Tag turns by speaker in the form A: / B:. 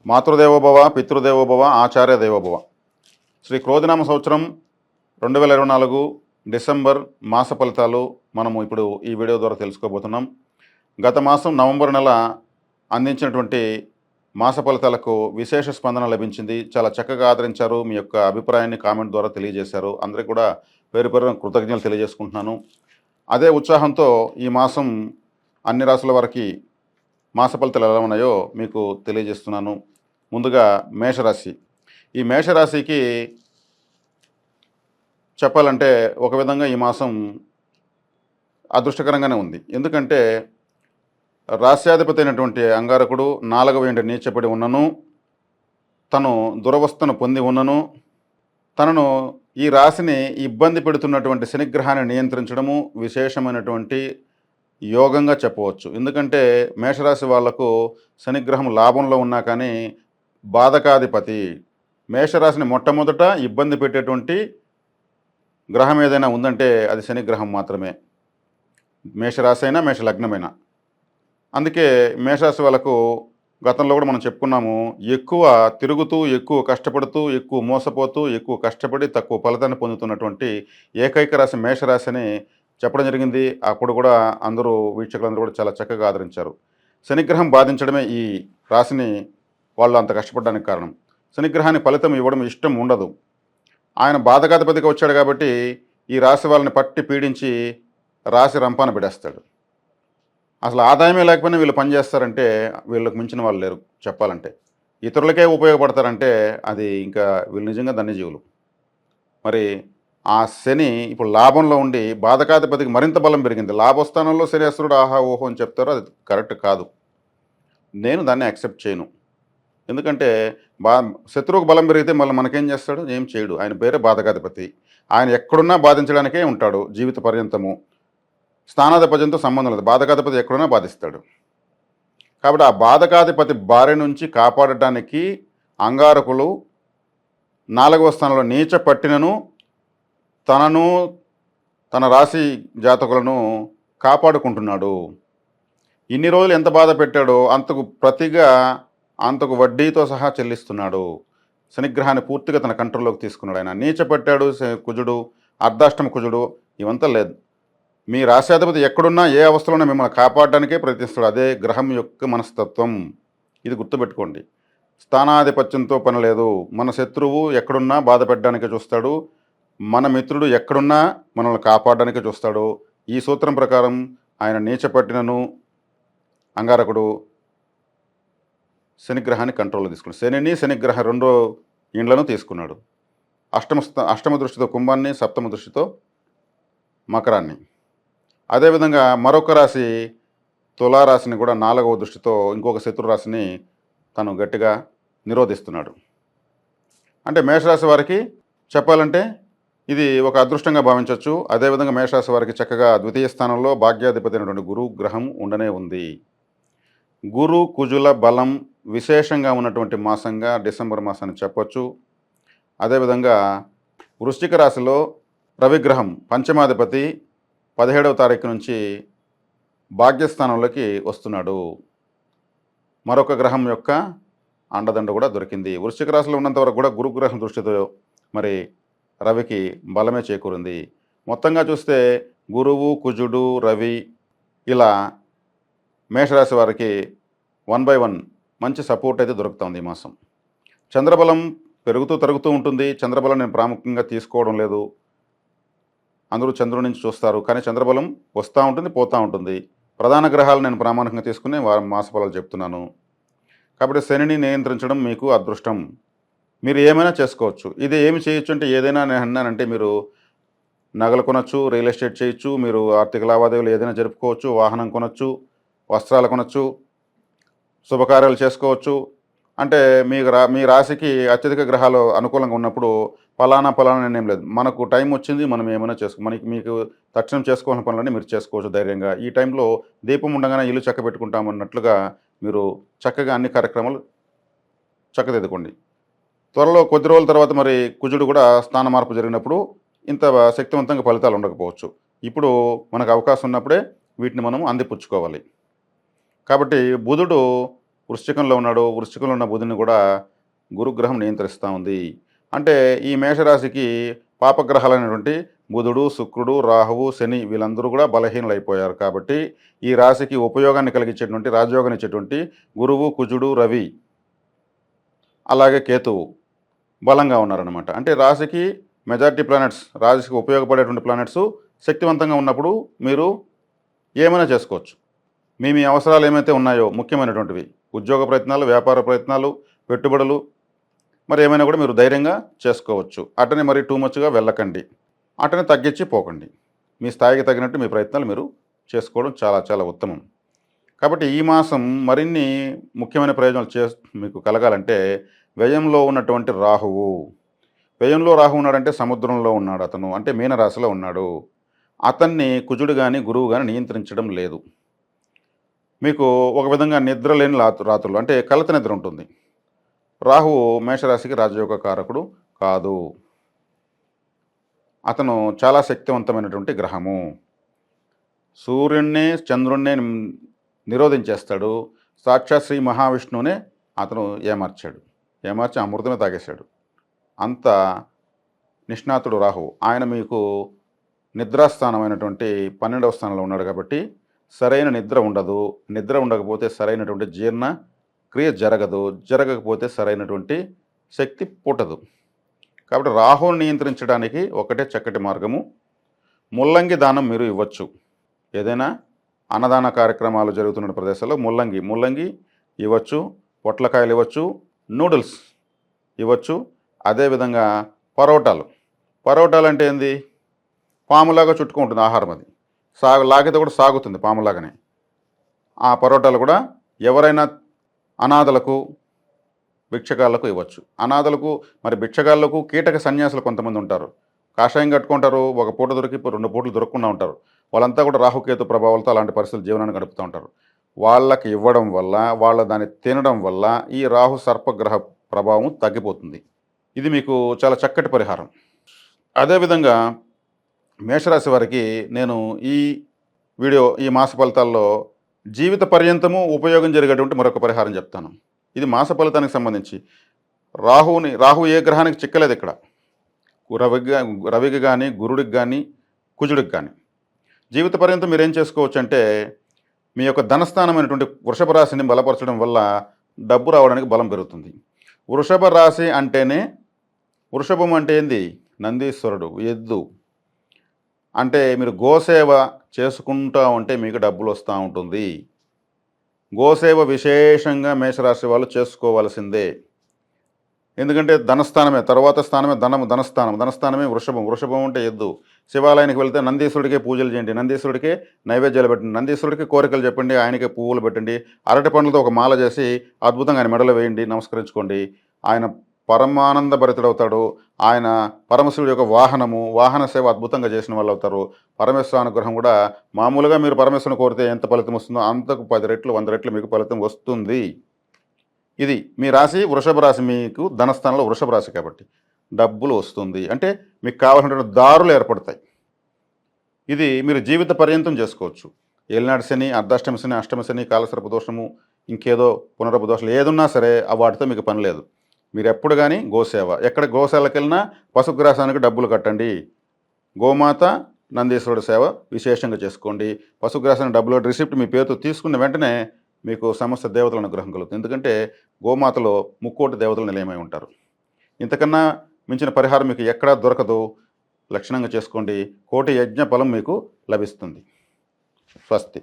A: మాతృదేవోభవ పితృదేవోభవ ఆచార్య దేవోభవ. శ్రీ క్రోధినామ సంవత్సరం 2024 డిసెంబర్ మాస ఫలితాలు మనము ఇప్పుడు ఈ వీడియో ద్వారా తెలుసుకోబోతున్నాం. గత మాసం నవంబర్ నెల అందించినటువంటి మాస ఫలితాలకు విశేష స్పందన లభించింది. చాలా చక్కగా ఆదరించారు. మీ యొక్క అభిప్రాయాన్ని కామెంట్ ద్వారా తెలియజేశారు. అందరికీ కూడా పేరు పేరున కృతజ్ఞతలు తెలియజేసుకుంటున్నాను. అదే ఉత్సాహంతో ఈ మాసం అన్ని రాసుల వారికి మాస ఫలితాలు ఎలా ఉన్నాయో మీకు తెలియజేస్తున్నాను. ముందుగా మేషరాశి. ఈ మేషరాశికి చెప్పాలంటే ఒక విధంగా ఈ మాసం అదృష్టకరంగానే ఉంది. ఎందుకంటే రాశ్యాధిపతి అయినటువంటి అంగారకుడు 4వ ఇంట నీచపడి ఉన్నను, తను దురవస్థను పొంది ఉన్నను, తనను ఈ రాశిని ఇబ్బంది పెడుతున్నటువంటి శనిగ్రహాన్ని నియంత్రించడము విశేషమైనటువంటి యోగంగా చెప్పవచ్చు. ఎందుకంటే మేషరాశి వాళ్లకు శనిగ్రహం లాభంలో ఉన్నా కానీ బాధకాధిపతి. మేషరాశిని మొట్టమొదట ఇబ్బంది పెట్టేటువంటి గ్రహం ఏదైనా ఉందంటే అది శనిగ్రహం మాత్రమే, మేషరాశి అయినా మేష లగ్నమైనా. అందుకే మేషరాశి వాళ్ళకు గతంలో కూడా మనం చెప్పుకున్నాము, ఎక్కువ తిరుగుతూ, ఎక్కువ కష్టపడుతూ, ఎక్కువ మోసపోతూ, ఎక్కువ కష్టపడి తక్కువ ఫలితాన్ని పొందుతున్నటువంటి ఏకైక రాశి మేషరాశి అని చెప్పడం జరిగింది. అప్పుడు కూడా అందరూ వీక్షకులందరూ కూడా చాలా చక్కగా ఆదరించారు. శనిగ్రహం బాధించడమే ఈ రాశిని వాళ్ళు అంత కష్టపడడానికి కారణం. శనిగ్రహాన్ని ఫలితం ఇవ్వడం ఇష్టం ఉండదు. ఆయన బాధకాధిపతిగా వచ్చాడు కాబట్టి ఈ రాశి వాళ్ళని పట్టి పీడించి రాశి రంపాన పెడేస్తాడు. అసలు ఆదాయమే లేకపోయినా వీళ్ళు పనిచేస్తారంటే వీళ్ళకి మించిన వాళ్ళు లేరు. చెప్పాలంటే ఇతరులకే ఉపయోగపడతారంటే అది ఇంకా వీళ్ళు నిజంగా ధన్యజీవులు. మరి ఆ శని ఇప్పుడు లాభంలో ఉండి బాధకాధిపతికి మరింత బలం పెరిగింది. లాభస్థానంలో శనేశ్వరుడు ఆహా ఓహో అని చెప్తారో అది కరెక్ట్ కాదు. నేను దాన్ని యాక్సెప్ట్ చేయను. ఎందుకంటే శత్రువుకు బలం పెరిగితే మళ్ళీ మనకేం చేస్తాడు? ఏం చేయడు. ఆయన పేరే బాధకాధిపతి. ఆయన ఎక్కడున్నా బాధించడానికే ఉంటాడు జీవిత పర్యంతము. స్థానాధిపత్యంతో సంబంధం లేదు. బాధకాధిపతి ఎక్కడున్నా బాధిస్తాడు. కాబట్టి ఆ బాధకాధిపతి బారి నుంచి కాపాడటానికి అంగారకులు 4వ స్థానంలో నీచ పట్టినను తనను తన రాశి జాతకులను కాపాడుకుంటున్నాడు. ఇన్ని రోజులు ఎంత బాధ పెట్టాడో అంతకు ప్రతిగా అంతకు వడ్డీతో సహా చెల్లిస్తున్నాడు. శనిగ్రహాన్ని పూర్తిగా తన కంట్రోల్లోకి తీసుకున్నాడు. ఆయన నీచపట్టాడు కుజుడు, అర్ధాష్టమ కుజుడు, ఇవంతా లేదు. మీ రాశ్యాధిపతి ఎక్కడున్నా ఏ అవస్థలోనే మిమ్మల్ని కాపాడడానికే ప్రయత్నిస్తాడు. అదే గ్రహం యొక్క మనస్తత్వం. ఇది గుర్తుపెట్టుకోండి. స్థానాధిపత్యంతో పని లేదు. మన శత్రువు ఎక్కడున్నా బాధ పెట్టడానికే చూస్తాడు. మన మిత్రుడు ఎక్కడున్నా మనల్ని కాపాడడానికే చూస్తాడు. ఈ సూత్రం ప్రకారం ఆయన నీచపట్టినను అంగారకుడు శనిగ్రహాన్ని కంట్రోల్లో తీసుకున్నాడు. శనిని శనిగ్రహ 2 ఇండ్లను తీసుకున్నాడు. అష్టమ దృష్టితో కుంభాన్ని, సప్తమ దృష్టితో మకరాన్ని. అదేవిధంగా మరొక రాశి తులారాశిని కూడా 4వ దృష్టితో ఇంకొక శత్రురాశిని తను గట్టిగా నిరోధిస్తున్నాడు. అంటే మేషరాశి వారికి చెప్పాలంటే ఇది ఒక అదృష్టంగా భావించవచ్చు. అదేవిధంగా మేషరాశి వారికి చక్కగా ద్వితీయ స్థానంలో భాగ్యాధిపతి అయినటువంటి గురు గ్రహం ఉండనే ఉంది. గురు కుజుల బలం విశేషంగా ఉన్నటువంటి మాసంగా డిసెంబర్ మాసాన్ని చెప్పొచ్చు. అదేవిధంగా వృశ్చిక రాశిలో రవిగ్రహం పంచమాధిపతి 17వ తారీఖు నుంచి భాగ్యస్థానంలోకి వస్తున్నాడు. మరొక గ్రహం యొక్క అండదండ కూడా దొరికింది. వృశ్చిక రాశిలో ఉన్నంత వరకు కూడా గురుగ్రహం దృష్టితో మరి రవికి బలమే చేకూరింది. మొత్తంగా చూస్తే గురువు, కుజుడు, రవి ఇలా మేషరాశి వారికి 1/1 మంచి సపోర్ట్ అయితే దొరుకుతుంది ఈ మాసం. చంద్రబలం పెరుగుతూ తరుగుతూ ఉంటుంది. చంద్రబలం నేను ప్రాముఖ్యంగా తీసుకోవడం లేదు. అందరూ చంద్రుడి నుంచి చూస్తారు, కానీ చంద్రబలం వస్తూ ఉంటుంది, పోతూ ఉంటుంది. ప్రధాన గ్రహాలు నేను ప్రామాణికంగా తీసుకుని మాసఫలాలు చెప్తున్నాను. కాబట్టి శనిని నియంత్రించడం మీకు అదృష్టం. మీరు ఏమైనా చేసుకోవచ్చు. ఇది ఏమి చేయొచ్చు అంటే ఏదైనా నేను అన్నానంటే మీరు నగలు కొనొచ్చు, రియల్ ఎస్టేట్ చేయొచ్చు, మీరు ఆర్థిక లావాదేవీలు ఏదైనా జరుపుకోవచ్చు, వాహనం కొనొచ్చు, వస్త్రాలు కొనొచ్చు, శుభకార్యాలు చేసుకోవచ్చు. అంటే మీ రాశికి అత్యధిక గ్రహాలు అనుకూలంగా ఉన్నప్పుడు ఫలానా ఏం లేదు. మనకు టైం వచ్చింది, మనం ఏమైనా మీకు తక్షణం చేసుకోవాల్సిన పనులన్నీ మీరు చేసుకోవచ్చు ధైర్యంగా. ఈ టైంలో దీపం ఉండగానే ఇల్లు చక్కబెట్టుకుంటామన్నట్లుగా మీరు చక్కగా అన్ని కార్యక్రమాలు చక్కదిద్దుకోండి. త్వరలో కొద్ది రోజుల తర్వాత మరి కుజుడు కూడా స్థాన మార్పు జరిగినప్పుడు ఇంత శక్తివంతంగా ఫలితాలు ఉండకపోవచ్చు. ఇప్పుడు మనకు అవకాశం ఉన్నప్పుడే వీటిని మనం అందిపుచ్చుకోవాలి. కాబట్టి బుధుడు వృశ్చికంలో ఉన్నాడు. వృశ్చికంలో ఉన్న బుధుడిని కూడా గురుగ్రహం నియంత్రిస్తూ ఉంది. అంటే ఈ మేషరాశికి పాపగ్రహాలైనటువంటి బుధుడు, శుక్రుడు, రాహువు, శని వీళ్ళందరూ కూడా బలహీనులైపోయారు. కాబట్టి ఈ రాశికి ఉపయోగాన్ని కలిగించేటువంటి, రాజయోగాన్ని ఇచ్చేటువంటి గురువు, కుజుడు, రవి, అలాగే కేతువు బలంగా ఉన్నారనమాట. అంటే రాశికి మెజారిటీ ప్లానెట్స్, రాశికి ఉపయోగపడేటువంటి ప్లానెట్స్ శక్తివంతంగా ఉన్నప్పుడు మీరు ఏమైనా చేసుకోవచ్చు. మీ అవసరాలు ఏమైతే ఉన్నాయో ముఖ్యమైనటువంటివి, ఉద్యోగ ప్రయత్నాలు, వ్యాపార ప్రయత్నాలు, పెట్టుబడులు, మరి ఏమైనా కూడా మీరు ధైర్యంగా చేసుకోవచ్చు. అటనే మరి టూ మచ్గా వెళ్ళకండి, అటనే తగ్గించి పోకండి. మీ స్థాయికి తగినట్టు మీ ప్రయత్నాలు మీరు చేసుకోవడం చాలా చాలా ఉత్తమం. కాబట్టి ఈ మాసం మరిన్ని ముఖ్యమైన ప్రయోజనాలు మీకు కలగాలంటే వ్యయంలో ఉన్నటువంటి రాహువు, వ్యయంలో రాహువు ఉన్నాడంటే సముద్రంలో ఉన్నాడు అతను, అంటే మీనరాశిలో ఉన్నాడు. అతన్ని కుజుడు కానీ గురువు కానీ నియంత్రించడం లేదు. మీకు ఒక విధంగా నిద్ర లేని రాత్రులు, అంటే కలత నిద్ర ఉంటుంది. రాహువు మేషరాశికి రాజయోగ కారకుడు కాదు. అతను చాలా శక్తివంతమైనటువంటి గ్రహము. సూర్యుడిని, చంద్రుణ్ణి నిరోధించేస్తాడు. సాక్షాత్ శ్రీ మహావిష్ణువునే అతను ఏమార్చి అమృతమే తాగేశాడు. అంత నిష్ణాతుడు రాహువు. ఆయన మీకు నిద్రాస్థానమైనటువంటి 12వ స్థానంలో ఉన్నాడు. కాబట్టి సరైన నిద్ర ఉండదు. నిద్ర ఉండకపోతే సరైనటువంటి జీర్ణ క్రియ జరగకపోతే సరైనటువంటి శక్తి పుట్టదు. కాబట్టి రాహువుని నియంత్రించడానికి ఒకటే చక్కటి మార్గము, ముల్లంగి దానం మీరు ఇవ్వచ్చు. ఏదైనా అన్నదాన కార్యక్రమాలు జరుగుతున్న ప్రదేశాల్లో ముల్లంగి ఇవ్వచ్చు, పొట్లకాయలు ఇవ్వచ్చు, నూడిల్స్ ఇవ్వచ్చు. అదేవిధంగా పరోటాలు అంటే ఏంది? పాములాగా చుట్టుకుంటుంది ఆహారం. అది లాగితే కూడా సాగుతుంది పాములాగానే. ఆ పరోటాలు కూడా ఎవరైనా అనాథలకు, భిక్షగాళ్లకు ఇవ్వచ్చు. అనాథలకు, మరి భిక్షగాళ్లకు కీటక సన్యాసులు కొంతమంది ఉంటారు. కాషాయం కట్టుకుంటారు, ఒక పూట దొరికి 2 పూటలు దొరకకుండా ఉంటారు. వాళ్ళంతా కూడా రాహుకేతు ప్రభావాలతో అలాంటి పరిస్థితులు జీవనాన్ని గడుపుతూ ఉంటారు. వాళ్ళకి ఇవ్వడం వల్ల, వాళ్ళ దాన్ని తినడం వల్ల ఈ రాహు సర్పగ్రహ ప్రభావం తగ్గిపోతుంది. ఇది మీకు చాలా చక్కటి పరిహారం. అదేవిధంగా మేషరాశి వారికి నేను ఈ మాస ఫలితాల్లో జీవిత పర్యంతము ఉపయోగం జరిగేటువంటి మరొక పరిహారం చెప్తాను. ఇది మాస ఫలితానికి సంబంధించి. రాహు ఏ గ్రహానికి చిక్కలేదు ఇక్కడ. రవికి కానీ, గురుడికి కానీ, కుజుడికి కానీ. జీవిత పర్యంతం మీరేం చేసుకోవచ్చు అంటే, మీ యొక్క ధనస్థానమైనటువంటి వృషభ రాశిని బలపరచడం వల్ల డబ్బు రావడానికి బలం పెరుగుతుంది. వృషభ రాశి అంటేనే, వృషభం అంటే ఏంది? నందీశ్వరుడు, ఎద్దు. అంటే మీరు గోసేవ చేసుకుంటూ ఉంటే మీకు డబ్బులు వస్తూ ఉంటుంది. గోసేవ విశేషంగా మేషరాశి వాళ్ళు చేసుకోవాల్సిందే. ఎందుకంటే ధనస్థానమే, తర్వాత స్థానమే ధనస్థానమే వృషభం అంటే ఎద్దు. శివాలయానికి వెళ్తే నందీశ్వరుడికే పూజలు చేయండి, నందీశ్వరుడికే నైవేద్యాలు పెట్టండి, నందీశ్వరుడికి కోరికలు చెప్పండి, ఆయనకే పువ్వులు పెట్టండి, అరటి పండ్లతో ఒక మాల చేసి అద్భుతంగా ఆయన మెడలో వేయండి, నమస్కరించుకోండి. ఆయన పరమానంద భరితుడవుతాడు. ఆయన పరమశివుడి యొక్క వాహన సేవ అద్భుతంగా చేసిన వాళ్ళు అవుతారు. పరమేశ్వర అనుగ్రహం కూడా మామూలుగా మీరు పరమేశ్వరుని కోరితే ఎంత ఫలితం వస్తుందో అంతకు 10 రెట్లు 100 రెట్లు మీకు ఫలితం వస్తుంది. ఇది మీ రాశి వృషభ రాశి, మీకు ధనస్థానంలో వృషభ రాశి కాబట్టి డబ్బులు వస్తుంది. అంటే మీకు కావాల్సినటువంటి దారులు ఏర్పడతాయి. ఇది మీరు జీవిత పర్యంతం చేసుకోవచ్చు. ఏలినాడు శని, అర్ధాష్టమి శని, అష్టమ శని, కాలసర్ప దోషము, ఇంకేదో పునరపు దోషాలు ఏదున్నా సరే వాటితో మీకు పని లేదు. మీరు ఎప్పుడు కానీ గోసేవ, ఎక్కడ గోశాలకు వెళ్ళినా పశుగ్రాసానికి డబ్బులు కట్టండి. గోమాత, నందీశ్వరుడు సేవ విశేషంగా చేసుకోండి. పశుగ్రాసానికి డబ్బులు రిసిప్ట్ మీ పేరుతో తీసుకున్న వెంటనే మీకు సమస్త దేవతల అనుగ్రహం కలుగుతుంది. ఎందుకంటే గోమాతలో 3,000,000 దేవతలు నిలయమై ఉంటారు. ఇంతకన్నా మించిన పరిహారం మీకు ఎక్కడా దొరకదు. లక్షణంగా చేసుకోండి. 1,000,000 యజ్ఞ ఫలం మీకు లభిస్తుంది. స్వస్తి.